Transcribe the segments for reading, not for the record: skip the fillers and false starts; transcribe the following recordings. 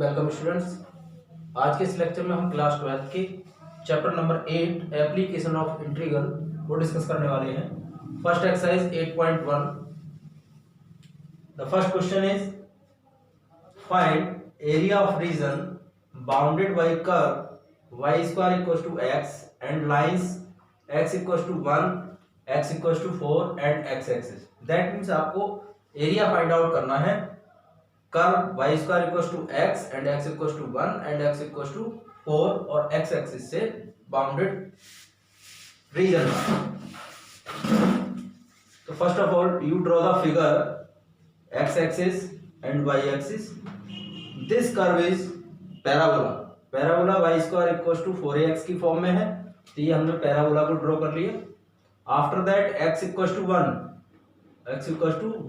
Welcome students. आज के इस लेक्चर में हम क्लास 12 के chapter number 8 application of integral को डिस्कस करने वाले हैं। First exercise 8.1। The first question is find area of region bounded by curve y square equal to x and lines x equal to 1, x equal to 4 and x axis. That means आपको area find out करना है curve y square equal to x and x equal to 1 and x equal to 4 और x axis से bounded region. तो first of all you draw the figure x axis and y axis. This curve is parabola. Parabola y square equal to 4ax की form में है, तो ये हमने parabola को ड्रॉ कर लिया। After that x equal to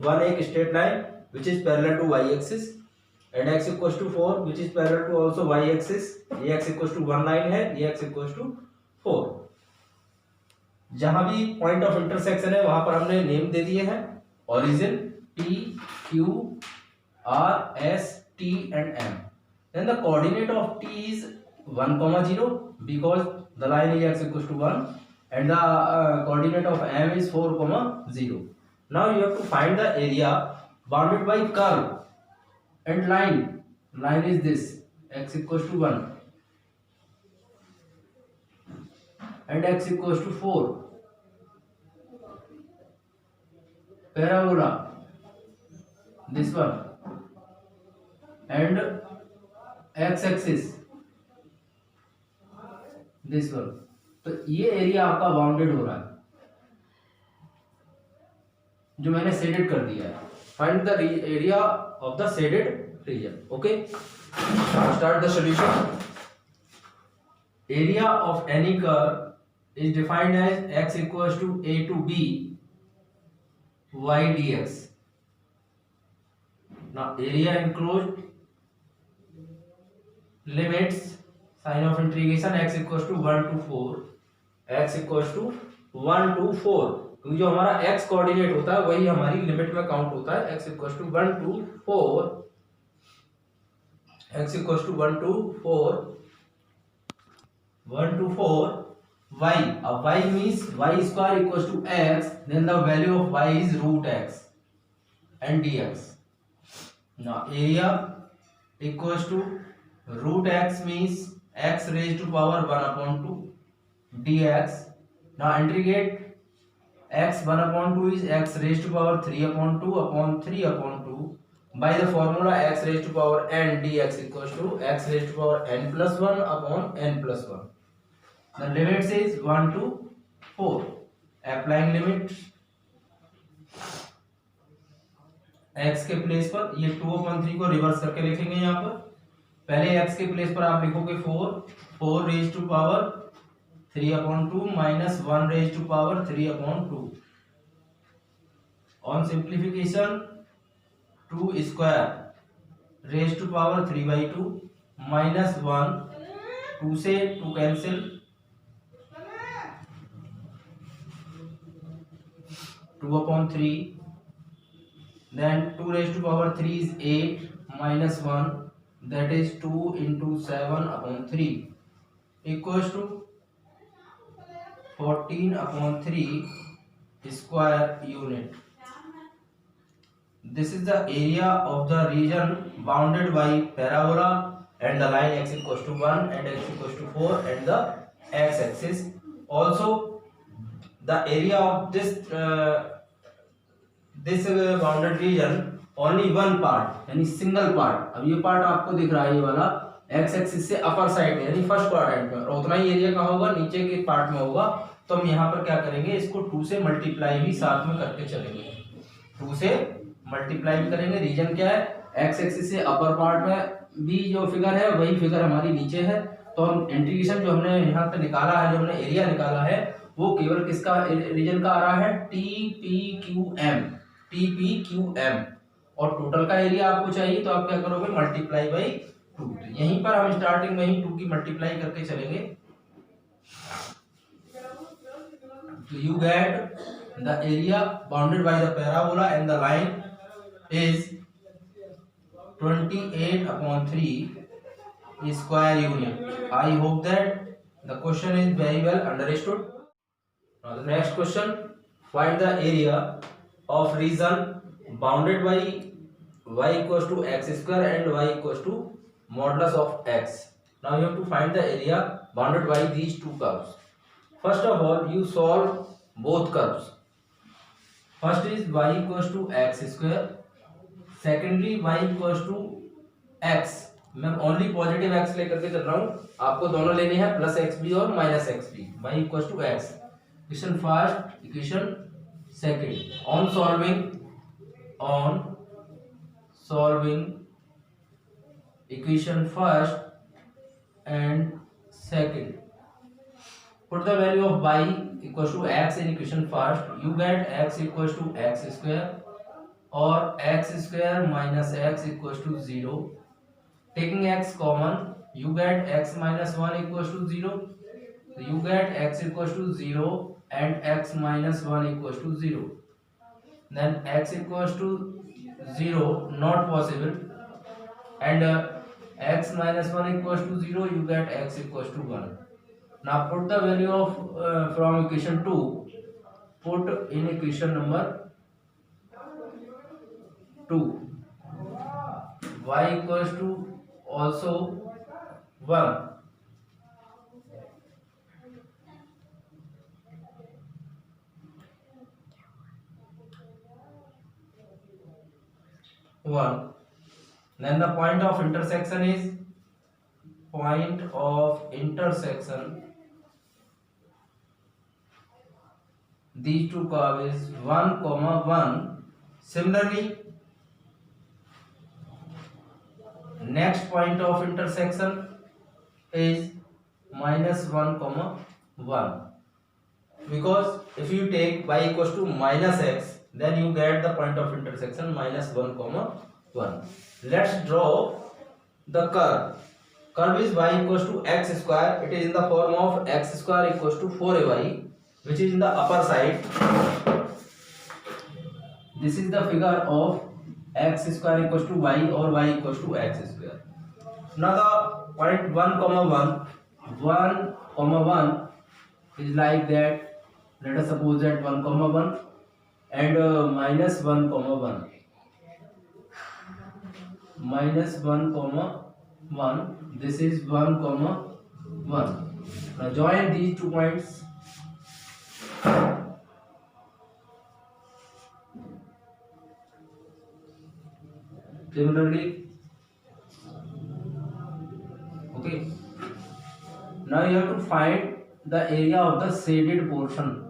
1 एक straight line which is parallel to y axis and x equals to 4 which is parallel to also y axis। ये x equals to 1 लाइन है, ये x equals to 4। जहां भी point of intersection है वहां पर हमने नेम दे दिए हैं origin P, Q, R, S, T and M। Then the coordinate of T is 1, 0 because the line is x equals to 1 and the coordinate of M is 4, 0। Now you have to find the area bounded by curve and line is this x equals to 1 and x equals to 4। parabola this one and x axis this one। तो ये area आपका bounded हो रहा है जो मैंने shaded कर दिया है। Find the area of the shaded region। Okay, start the solution। Area of any curve is defined as x equals to a to b y dx। Now area enclosed limits sign of integration x equals to 1 to 4, x equals to 1 to 4। क्योंकि जो हमारा x coordinate होता है वही हमारी limit में count होता है। x equals to 1 to 4, x equals to 1 to 4 y। अब y means y square equals to x, then the value of y is root x and dx। Now area equals to root x means x raise to power 1/2 dx। Now integrate x 1/2 is x raised to power 3/2 upon 3/2 by the formula x raised to power n dx equals to x raised to power n plus 1 upon n plus 1। The limit is 1 to 4। Applying limit x के place पर ये 2/3 को reverse करके लिखेंगे। यहाँ पर पहले x के प्लेस पर आप लिखोगे 4 raised to power 3/2 minus 1 raised to power 3/2। On simplification 2 square raised to power 3/2 minus 1, 2 से 2 cancel, 2/3। then 2 raised to power 3 is 8 minus 1 that is 2 into 7/3 equals to 14/3 square unit। This is the area of the region bounded by parabola and the line x equals to 1 and x equals to 4 and the x axis। Also the area of this bounded region only one part यानी single part. अब ये part आपको दिख रहा है ये वाला x axis से अपर साइड यानी फर्स्ट क्वाड्रेंट में, और उतना ही एरिया का होगा नीचे के पार्ट में होगा। तो हम यहाँ पर क्या करेंगे, इसको 2 से मल्टीप्लाई भी साथ में करके चलेंगे। 2 से मल्टीप्लाई भी करेंगे। रीजन क्या है, x एक्सिस से अपर पार्ट में भी जो फिगर है वही फिगर हमारी नीचे है। तो हम इंटीग्रेशन जो हमने यहाँ पे निकाला है, जो हमने एरिया निकाला है वो केवल किसका रीजन का आ रहा है, TPQM। और टोटल का एरिया आपको चाहिए तो आप क्या करोगे, मल्टीप्लाई बाई 2। तो यहीं पर हम स्टार्टिंग में ही 2 की मल्टीप्लाई करके चलेंगे। तो you get the area bounded by the parabola and the line is 28/3 square union. I hope that the question is very well understood. Now the next question, find the area of region bounded by y equals to x square and y equals to modulus of x. Now you have to find the area bounded by these two curves. First of all, you solve both curves. First is y equals to x square, secondly y equals to x. मैं only positive x लेकर के चल रहा हूँ, आपको दोनों लेने हैं, प्लस एक्स बी और minus X B. y equals to x. Equation first, equation second. On solving equation first and second, put the value of y equals to x in equation first. You get x equals to x square or x square minus x equals to 0. Taking x common, you get x minus 1 equals to 0. You get x equals to 0 and x minus 1 equals to 0. Then x equals to 0 not possible, and x minus 1 equals to 0, you get x equals to 1. Now put the value of from equation 2, put in equation number 2. Y equals to also 1. Then the point of intersection is these two curves is 1, 1. Similarly, next point of intersection is minus 1, 1. Because if you take y equals to minus x, then you get the point of intersection minus 1, 1. Let's draw the curve. Curve is y equals to x square. It is in the form of x square equals to 4ay, which is in the upper side. This is the figure of x square equals to y or y equals to x square. Now the point 1, 1 is like that. Let us suppose that 1, 1 and minus 1, 1. Minus 1, 1. This is 1, 1. Now join these 2 points. Similarly, okay. Now you have to find the area of the shaded portion.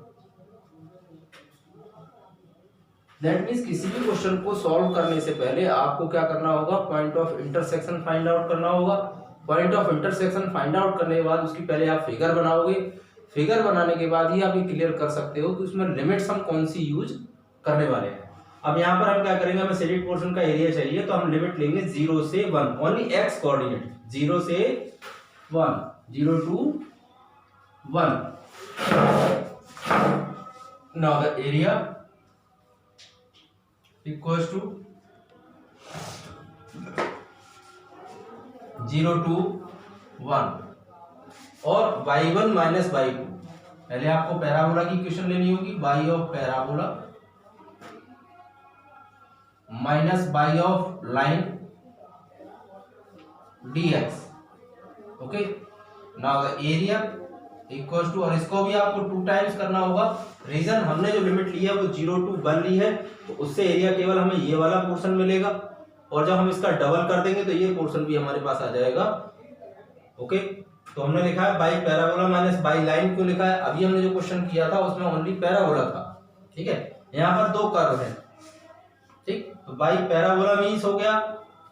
That means किसी भी question को solve करने से पहले आपको क्या करना होगा, point of intersection find out करना होगा. Point of intersection find out करने के बाद उसकी पहले आप फिगर बनाओगे. फिगर बनाने के बाद ही आप ये क्लियर कर सकते हो कि उसमें लिमिट्स हम कौन सी यूज करने वाले हैं. अब यहाँ पर हम क्या करेंगे, हमें शेडेड पोर्शन का एरिया चाहिए, तो हम लिमिट लेंगे 0 से 1, ओनली एक्स कोऑर्डिनेट, 0 से 1, 0 to 1. Now the area equals to 0 to 1 और y1 माइनस y2. पहले आपको पैराबोला की इक्वेशन लेनी होगी, y of parabola minus y of line dx. Okay, now the area equals to, और इसको भी आपको 2 टाइम्स करना होगा. रीजन हमने जो लिमिट ली है वो 0 to 1 ली है, तो उससे एरिया केवल हमें ये वाला पोर्शन मिलेगा, और जब हम इसका डबल कर देंगे तो ये पोर्शन भी हमारे पास आ जाएगा. ओके, तो हमने लिखा है by parabola minus by line को लिखा है. अभी हमने जो क्वेश्चन किया था उसमें ओनली पैराबोला था. ठीक है, यहाँ पर 2 कर्व है. ठीक, तो बाई पैराबोला मीन्स हो गया,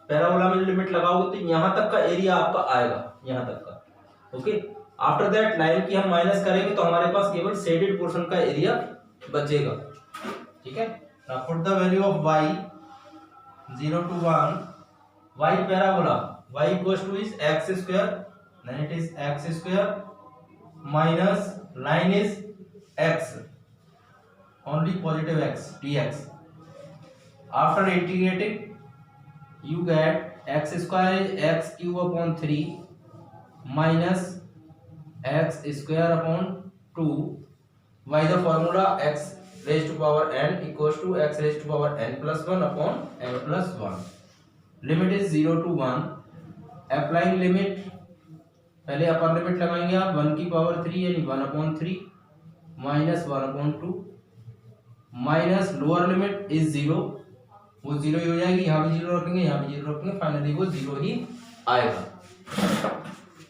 पैराबोला में जो लिमिट लगाओगे तो यहाँ तक का एरिया आपका आएगा, यहाँ तक का. ओके, आफ्टर दैट लाइन की हम माइनस करेंगे तो हमारे पास केवल शेडेड पोर्शन का एरिया बचेगा. ठीक है, now put the value of y 0 to 1, y parabola, y equals to is x square, then it is x square minus line is x, only positive x dx. After integrating you get x square is x cube upon 3 minus x square upon 2 by the formula x raise to power n equals to x raise to power n plus 1 upon n plus 1। Limit is 0 to 1। Applying limit, पहले upper limit लगाएंगे आप 1 की power 3 यानी 1/3 minus 1/2 minus lower limit is 0, वो 0 ही हो जाएगी, यहाँ भी 0 रखेंगे, यहाँ भी 0 रखेंगे, फाइनली वो 0 ही आएगा।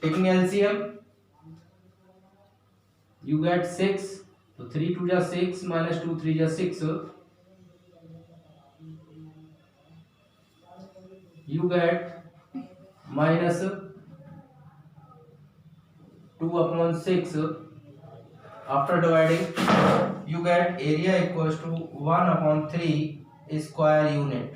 टेकिंग एलसीएम यू गेट 6, तो 3 2 जा 6 माइनस 2 3 जा 6, you get minus 2/6। after dividing you get area equals to 1/3 square unit।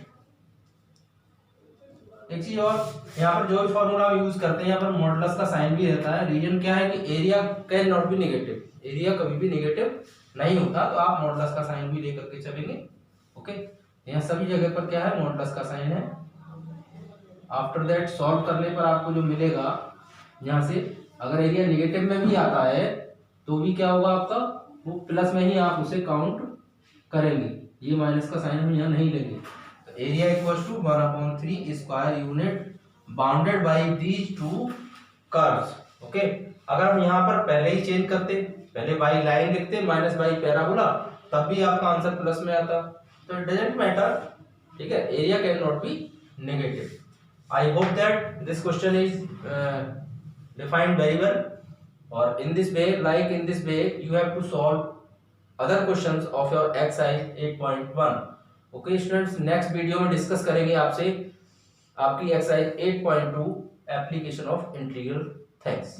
एक चीज और, यहाँ पर जो भी फॉर्मूला यूज करते हैं यहाँ पर मॉडुलस का साइन भी रहता है। रीजन क्या है कि area can not be negative, area कभी भी नेगेटिव नहीं होता, तो आप मॉडुलस का साइन भी लेकर के चलेंगे। ओके, यहाँ सभी जगह पर क्या है, मॉडुलस का साइन है। आफ्टर दैट सॉल्व करने पर आपको जो मिलेगा, यहाँ से अगर एरिया नेगेटिव में भी आता है तो भी क्या होगा आपका, वो प्लस में ही आप उसे काउंट करेंगे, ये माइनस का साइन हम यहाँ नहीं लेंगे। तो area equals to 1/3 square unit bounded by these two curves. Okay, अगर हम यहाँ पर पहले ही चेंज करते, पहले बाई लाइन लिखते माइनस बाई पैराबोला, तब भी आपका आंसर प्लस में आता, तो इट डजंट मैटर। ठीक है, area can not be negative. I hope that this question is defined very well, or in this way, like in this way you have to solve other questions of your exercise 8.1। okay students, next video में discuss करेंगे आपसे आपकी exercise 8.2 application of integral। thanks।